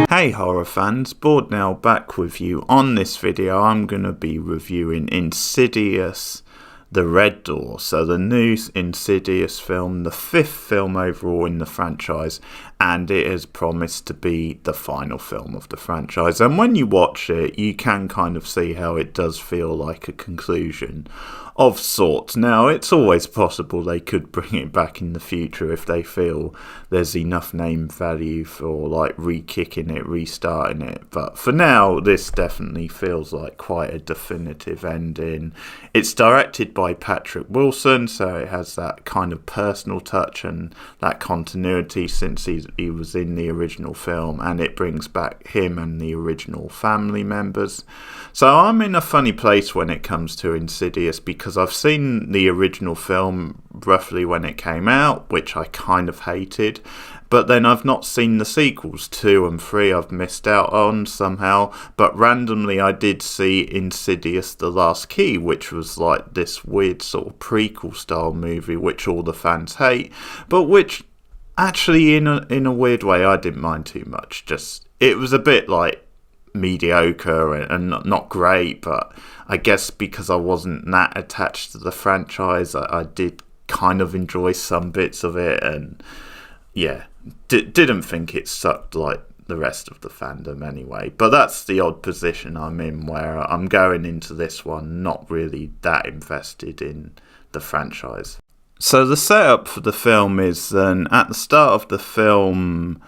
Hey horror fans, Bored Now back with you. On this video I'm going to be reviewing Insidious, The Red Door, so the new Insidious film, the 5th film overall in the franchise, and it has promised to be the final film of the franchise. And when you watch it, you can kind of see how it does feel like a conclusion of sorts. Now, it's always possible they could bring it back in the future if they feel there's enough name value for like re-kicking it, restarting it. But for now, this definitely feels like quite a definitive ending. It's directed by Patrick Wilson, so it has that kind of personal touch and that continuity since he was in the original film, and it brings back him and the original family members. So I'm in a funny place when it comes to Insidious because I've seen the original film roughly when it came out, which I kind of hated, but then I've not seen the sequels 2 and 3. I've missed out on somehow, but randomly I did see Insidious The Last Key, which was like this weird sort of prequel style movie which all the fans hate, but which actually in a weird way I didn't mind too much. Just it was a bit like mediocre and not great, but I guess because I wasn't that attached to the franchise, I did kind of enjoy some bits of it, and yeah, didn't think it sucked like the rest of the fandom anyway. But that's the odd position I'm in, where I'm going into this one not really that invested in the franchise. So the setup for the film is at the start of the film,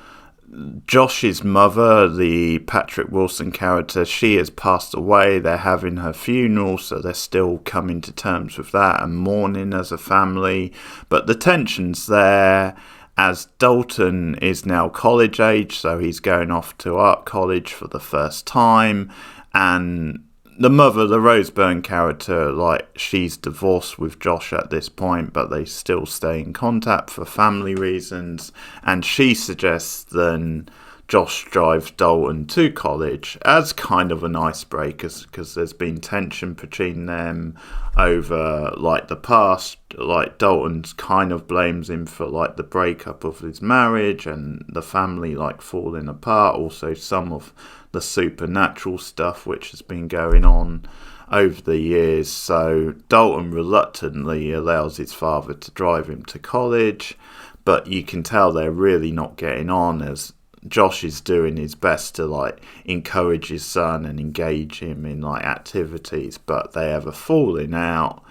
Josh's mother, the Patrick Wilson character, she has passed away. They're having her funeral, so they're still coming to terms with that and mourning as a family. But the tension's there, as Dalton is now college age, so he's going off to art college for the first time, and the mother, the Rose Byrne character, like, she's divorced with Josh at this point, but they still stay in contact for family reasons. And she suggests then Josh drives Dalton to college as kind of an icebreaker, because there's been tension between them over like the past. Like, Dalton kind of blames him for like the breakup of his marriage and the family like falling apart. Also, some of the supernatural stuff which has been going on over the years. So Dalton reluctantly allows his father to drive him to college, but you can tell they're really not getting on, as Josh is doing his best to like encourage his son and engage him in like activities, but they have a falling out.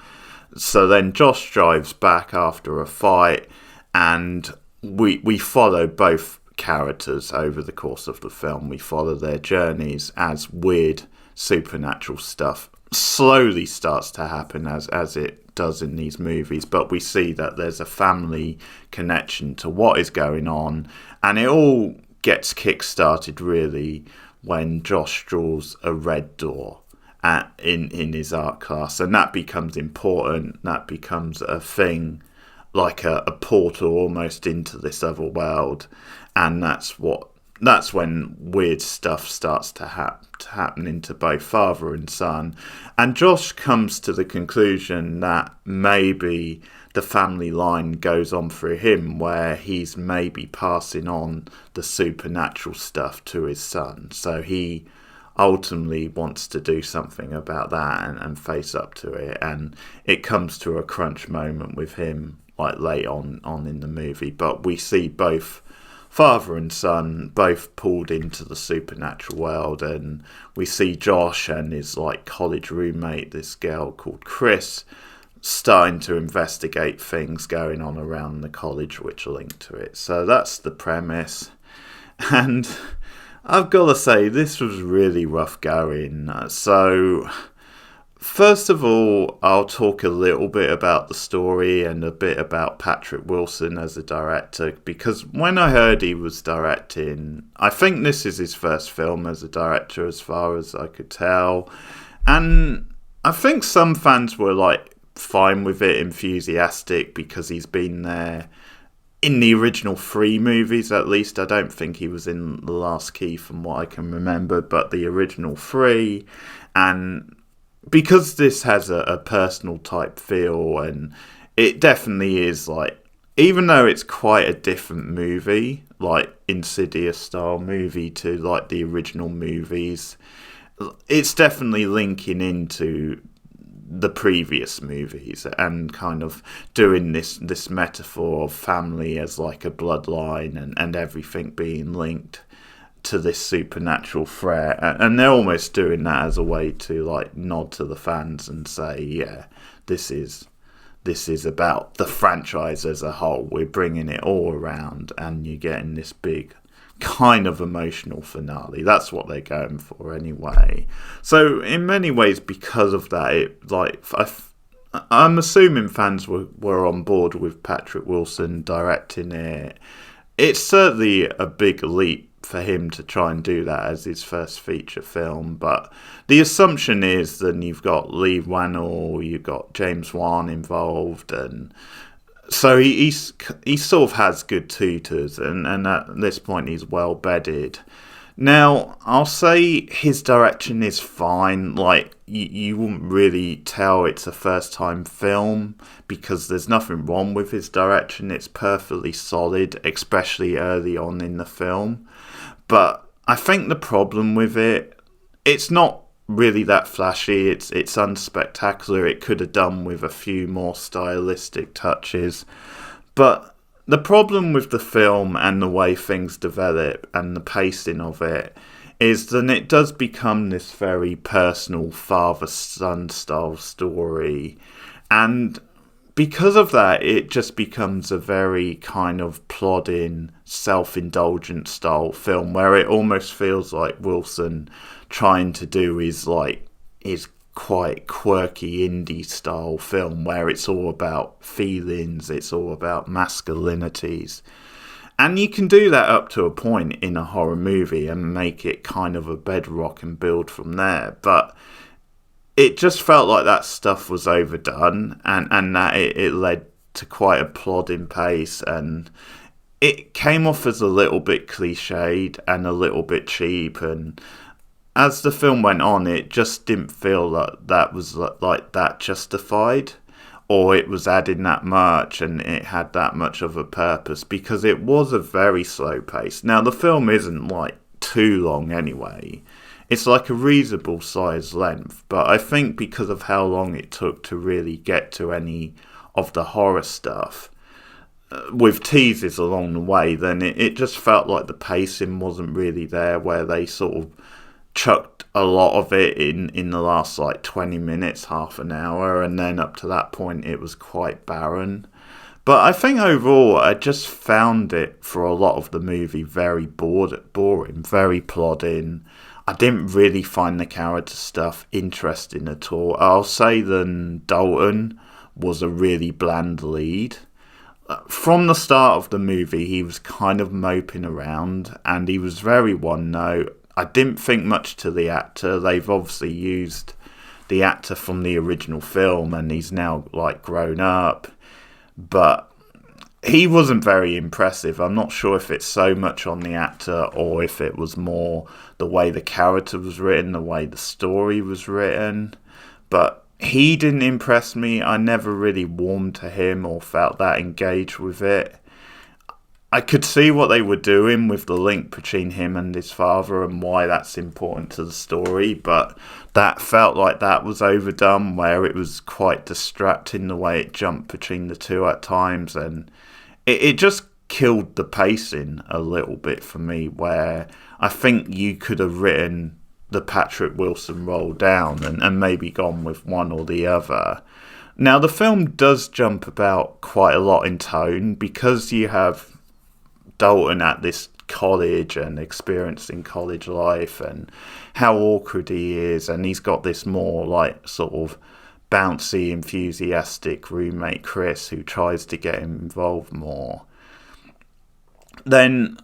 So then Josh drives back after a fight, and we follow both characters over the course of the film. We follow their journeys as weird supernatural stuff slowly starts to happen, as it does in these movies, but we see that there's a family connection to what is going on, and it all gets kick-started really when Josh draws a red door in his art class, and that becomes important. That becomes a thing, like a portal almost into this other world, and that's when weird stuff starts to happen into both father and son. And Josh comes to the conclusion that maybe the family line goes on through him, where he's maybe passing on the supernatural stuff to his son. So he ultimately wants to do something about that and face up to it. And it comes to a crunch moment with him like late on in the movie. But we see both father and son both pulled into the supernatural world, and we see Josh and his like college roommate, this girl called Chris, starting to investigate things going on around the college which are linked to it. So that's the premise, and I've got to say this was really rough going. So First of all, I'll talk a little bit about the story and a bit about Patrick Wilson as a director, because when I heard he was directing, I think this is his first film as a director as far as I could tell. And I think some fans were like fine with it, enthusiastic, because he's been there in the original 3 movies at least. I don't think he was in The Last Key from what I can remember, but the original 3. And because this has a personal type feel, and it definitely is like, even though it's quite a different movie, like Insidious style movie to like the original movies, it's definitely linking into the previous movies and kind of doing this metaphor of family as like a bloodline, and everything being linked to this supernatural threat, and they're almost doing that as a way to like nod to the fans and say, yeah, this is about the franchise as a whole. We're bringing it all around, and you're getting this big kind of emotional finale. That's what they're going for anyway. So in many ways, because of that, it like I'm assuming fans were on board with Patrick Wilson directing it. It's certainly a big leap for him to try and do that as his first feature film, but the assumption is that you've got Lee Whannell, you've got James Wan involved, and so he sort of has good tutors, and at this point he's well bedded. Now, I'll say his direction is fine. Like, you wouldn't really tell it's a first-time film, because there's nothing wrong with his direction. It's perfectly solid, especially early on in the film. But I think the problem with it's not really that flashy. It's unspectacular. It could have done with a few more stylistic touches. But the problem with the film and the way things develop and the pacing of it is that it does become this very personal father-son style story. And because of that, it just becomes a very kind of plodding, self-indulgent style film, where it almost feels like Wilson trying to do his quite quirky indie style film, where it's all about feelings, it's all about masculinities. And you can do that up to a point in a horror movie and make it kind of a bedrock and build from there. But it just felt like that stuff was overdone, and that it led to quite a plodding pace, and it came off as a little bit cliched and a little bit cheap. And as the film went on, it just didn't feel that was like that justified, or it was adding that much and it had that much of a purpose, because it was a very slow pace. Now, the film isn't like too long anyway. It's like a reasonable size length, but I think because of how long it took to really get to any of the horror stuff, with teases along the way, then it just felt like the pacing wasn't really there, where they sort of chucked a lot of it in the last like 20 minutes, half an hour, and then up to that point it was quite barren. But I think overall I just found it for a lot of the movie very boring, very plodding. I didn't really find the character stuff interesting at all. I'll say that Dalton was a really bland lead. From the start of the movie, he was kind of moping around, and he was very one note. I didn't think much to the actor. They've obviously used the actor from the original film, and he's now like grown up. But he wasn't very impressive. I'm not sure if it's so much on the actor or if it was more the way the character was written, the way the story was written. But he didn't impress me. I never really warmed to him or felt that engaged with it. I could see what they were doing with the link between him and his father and why that's important to the story, but that felt like that was overdone, where it was quite distracting the way it jumped between the two at times, and it just killed the pacing a little bit for me, where I think you could have written the Patrick Wilson role down and maybe gone with one or the other. Now, the film does jump about quite a lot in tone, because you have Dalton at this college and experiencing college life and how awkward he is, and he's got this more like sort of bouncy, enthusiastic roommate Chris who tries to get him involved more. Then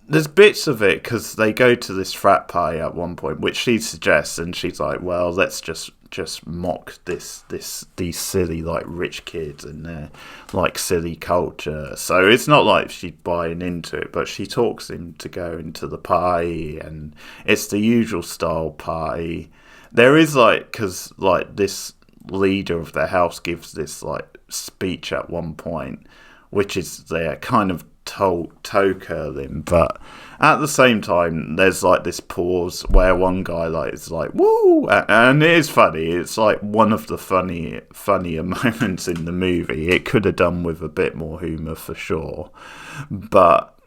there's bits of it because they go to this frat party at one point, which she suggests, and she's like, well, let's just mock these silly like rich kids and their like silly culture. So it's not like she's buying into it, but she talks him to go into the party, and it's the usual style party. There is like, because like this leader of the house gives this like speech at one point, which is their kind of toe curling, but at the same time there's like this pause where one guy like is like woo, and it is funny. It's like one of the funnier moments in the movie. It could have done with a bit more humor for sure, but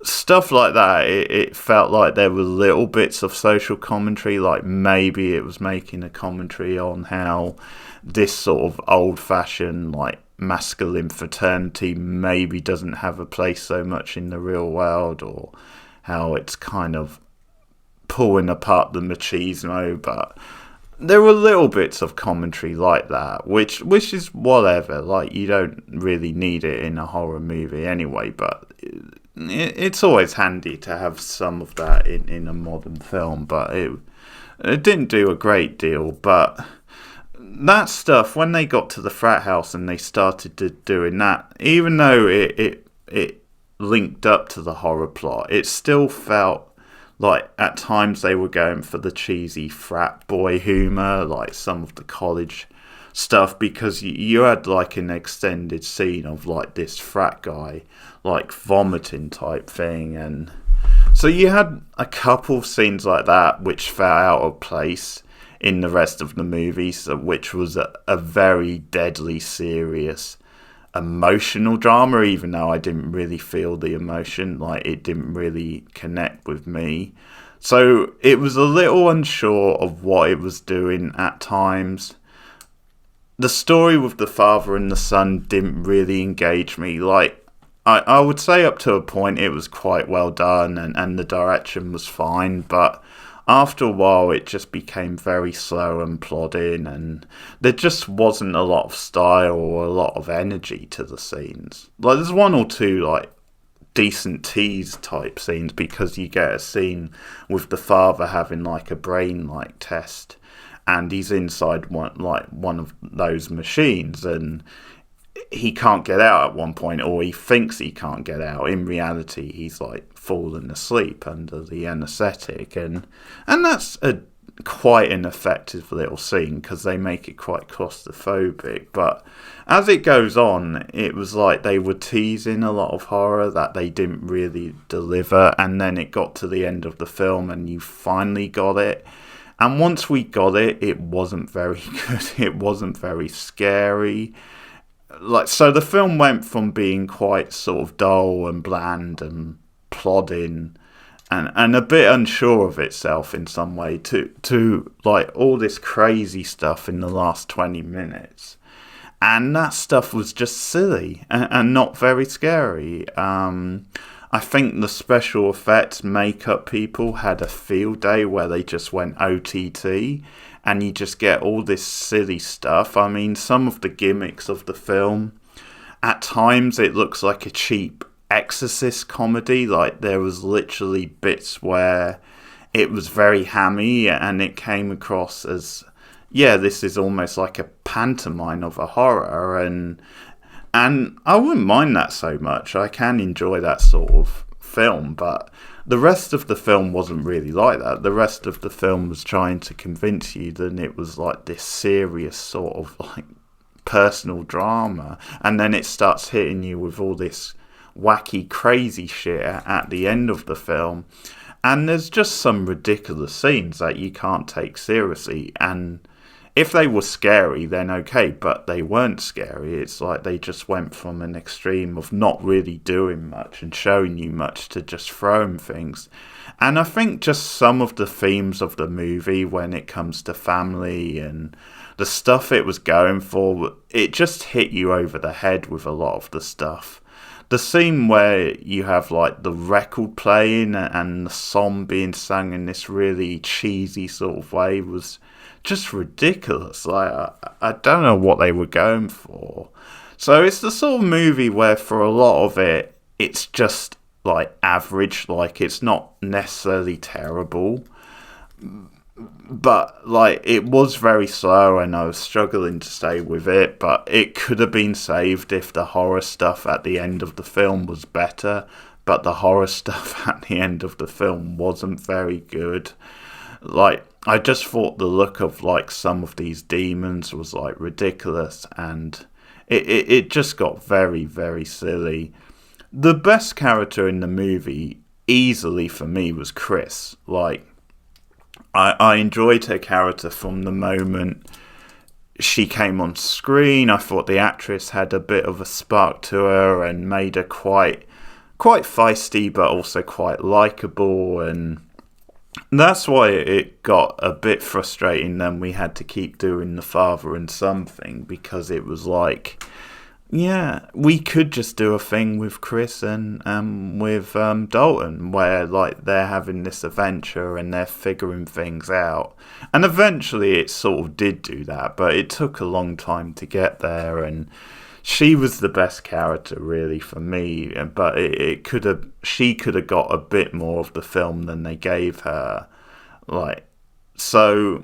stuff like that, it felt like there were little bits of social commentary, like maybe it was making a commentary on how this sort of old-fashioned like masculine fraternity maybe doesn't have a place so much in the real world, or how it's kind of pulling apart the machismo. But there were little bits of commentary like that, which is whatever, like you don't really need it in a horror movie anyway, but it's always handy to have some of that in a modern film. But it didn't do a great deal. But that stuff, when they got to the frat house and they started doing that, even though it linked up to the horror plot, it still felt like at times they were going for the cheesy frat boy humour, like some of the college stuff, because you had like an extended scene of like this frat guy like vomiting type thing, and so you had a couple scenes like that which fell out of place in the rest of the movie, so which was a very deadly serious emotional drama, even though I didn't really feel the emotion, like it didn't really connect with me. So it was a little unsure of what it was doing at times. The story with the father and the son didn't really engage me. Like, I would say up to a point it was quite well done, and the direction was fine, but after a while it just became very slow and plodding, and there just wasn't a lot of style or a lot of energy to the scenes. Like, there's one or two like decent tease type scenes, because you get a scene with the father having like a brain like test, and he's inside one of those machines, and he can't get out at one point, or he thinks he can't get out. In reality, he's like fallen asleep under the anaesthetic, and that's quite an effective little scene because they make it quite claustrophobic. But as it goes on, it was like they were teasing a lot of horror that they didn't really deliver, and then it got to the end of the film and you finally got it. And once we got it, it wasn't very good. It wasn't very scary. Like, so the film went from being quite sort of dull and bland and plodding and a bit unsure of itself in some way to like all this crazy stuff in the last 20 minutes. And that stuff was just silly and not very scary. I think the special effects makeup people had a field day where they just went OTT, and you just get all this silly stuff. I mean, some of the gimmicks of the film, at times it looks like a cheap Exorcist comedy. Like, there was literally bits where it was very hammy and it came across as, yeah, this is almost like a pantomime of a horror, and I wouldn't mind that so much. I can enjoy that sort of film, but the rest of the film wasn't really like that. The rest of the film was trying to convince you that it was like this serious sort of like personal drama, and then it starts hitting you with all this wacky, crazy shit at the end of the film. And there's just some ridiculous scenes that you can't take seriously, and if they were scary, then okay, but they weren't scary. It's like they just went from an extreme of not really doing much and showing you much to just throwing things. And I think just some of the themes of the movie when it comes to family and the stuff it was going for, it just hit you over the head with a lot of the stuff. the scene where you have like the record playing and the song being sung in this really cheesy sort of way was just ridiculous. Like, I don't know what they were going for. So it's the sort of movie where for a lot of it, it's just like average. Like, it's not necessarily terrible, but like it was very slow and I was struggling to stay with it. But it could have been saved if the horror stuff at the end of the film was better. But the horror stuff at the end of the film wasn't very good. Like, I just thought the look of like some of these demons was like ridiculous, and it just got very, very silly. The best character in the movie, easily for me, was Chris. Like, I enjoyed her character from the moment she came on screen. I thought the actress had a bit of a spark to her and made her quite feisty, but also quite likable, and that's why it got a bit frustrating. Then we had to keep doing the father and son thing, because it was like, yeah, we could just do a thing with Chris and with Dalton, where like they're having this adventure and they're figuring things out. And eventually it sort of did do that, but it took a long time to get there, and she was the best character really for me. But she could have got a bit more of the film than they gave her. Like, so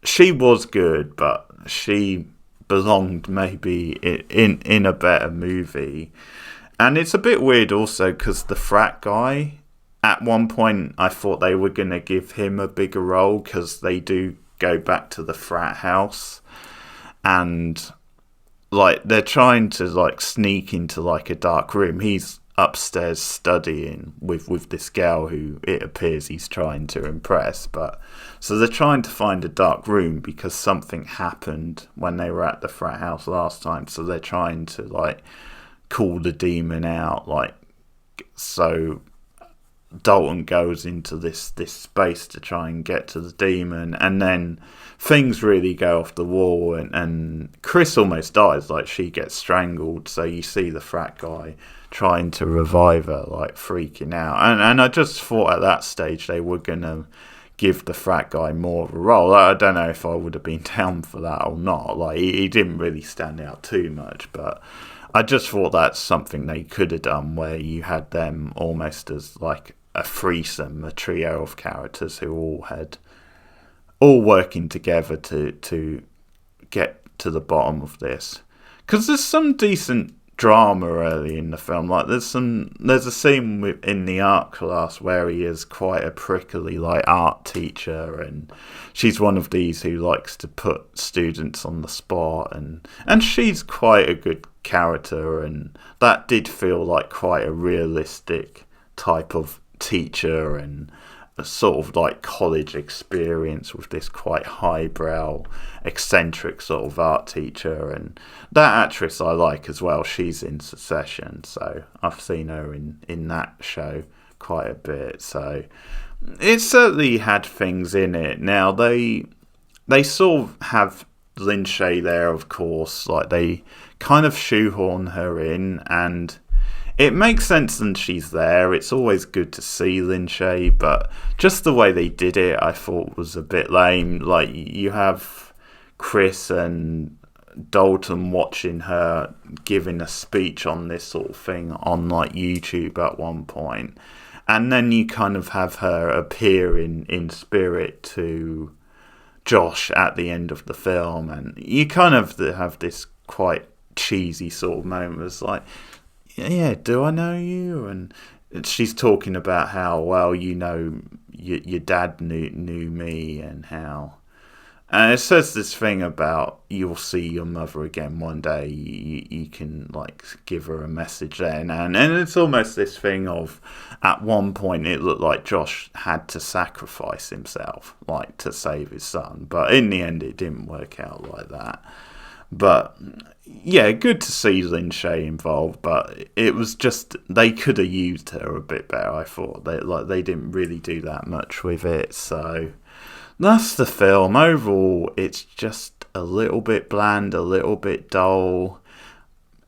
she was good, but she belonged maybe in a better movie. And it's a bit weird also because the frat guy, at one point I thought they were going to give him a bigger role, because they do go back to the frat house and like they're trying to like sneak into like a dark room. He's upstairs studying with this girl who it appears he's trying to impress. But so they're trying to find a dark room because something happened when they were at the frat house last time. So they're trying to like call the demon out. Like, so Dalton goes into this space to try and get to the demon, and then things really go off the wall, and Chris almost dies. Like, she gets strangled, so you see the frat guy trying to revive her, like freaking out, and I just thought at that stage they were gonna give the frat guy more of a role. I don't know if I would have been down for that or not. Like, he didn't really stand out too much, but I just thought that's something they could have done, where you had them almost as like a threesome, a trio of characters who all working together to get to the bottom of this. Because there's some decent drama early in the film. Like, there's a scene in the art class where he is quite a prickly like art teacher, and she's one of these who likes to put students on the spot, and she's quite a good character, and that did feel like quite a realistic type of teacher and a sort of like college experience with this quite highbrow, eccentric sort of art teacher. And that actress I like as well. She's in Succession, so I've seen her in that show quite a bit. So it certainly had things in it. Now they sort of have Lin Shaye there, of course. Like, they kind of shoehorn her in, and it makes sense that she's there. It's always good to see Lin Shaye, but just the way they did it, I thought was a bit lame. Like, you have Chris and Dalton watching her giving a speech on this sort of thing on like YouTube at one point, and then you kind of have her appear in spirit to Josh at the end of the film, and you kind of have this quite cheesy sort of moment. It's like, yeah, do I know you? And she's talking about how, well, you know, your dad knew me, and how, and it says this thing about you'll see your mother again one day. You can like give her a message then, and it's almost this thing of, at one point it looked like Josh had to sacrifice himself, like, to save his son, but in the end it didn't work out like that. But yeah, good to see Lin Shaye involved, but it was just, they could have used her a bit better. I thought they didn't really do that much with it. So that's the film. Overall, it's just a little bit bland, a little bit dull.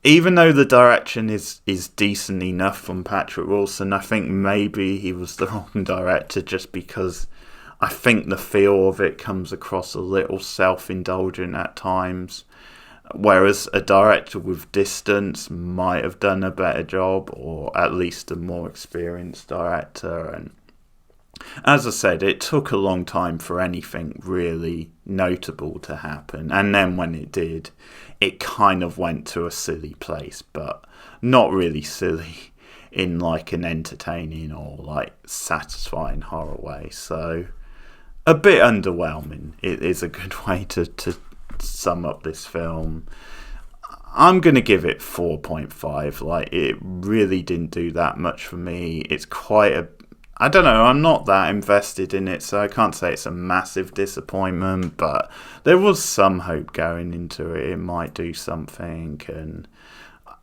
even though the direction is decent enough from Patrick Wilson, I think maybe he was the wrong director, just because I think the feel of it comes across a little self-indulgent at times, whereas a director with distance might have done a better job, or at least a more experienced director. And as I said, it took a long time for anything really notable to happen, and then when it did, it kind of went to a silly place, but not really silly in like an entertaining or like satisfying horror way. So a bit underwhelming. It is a good way to sum up this film. I'm going to give it 4.5. Like, it really didn't do that much for me. It's quite a... I don't know, I'm not that invested in it, so I can't say it's a massive disappointment, but there was some hope going into it. It might do something, and...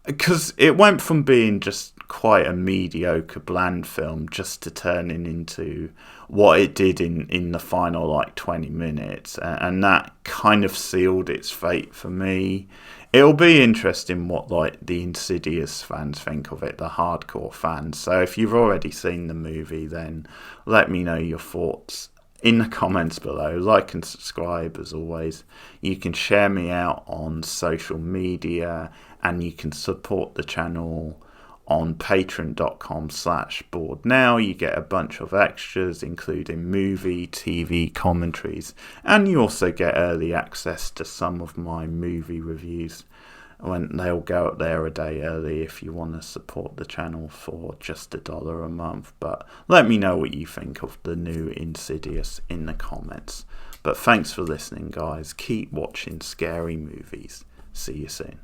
because it went from being just quite a mediocre, bland film just to turning into what it did in the final like 20 minutes, and that kind of sealed its fate for me. It'll be interesting what like the Insidious fans think of it, the hardcore fans. So if you've already seen the movie, then let me know your thoughts in the comments below. Like and subscribe as always. You can share me out on social media, and you can support the channel on patreon.com/borednow. You get a bunch of extras, including movie, TV commentaries, and you also get early access to some of my movie reviews when they'll go up there a day early if you want to support the channel for just $1 a month. But let me know what you think of the new Insidious in the comments. But thanks for listening, guys. Keep watching scary movies. See you soon.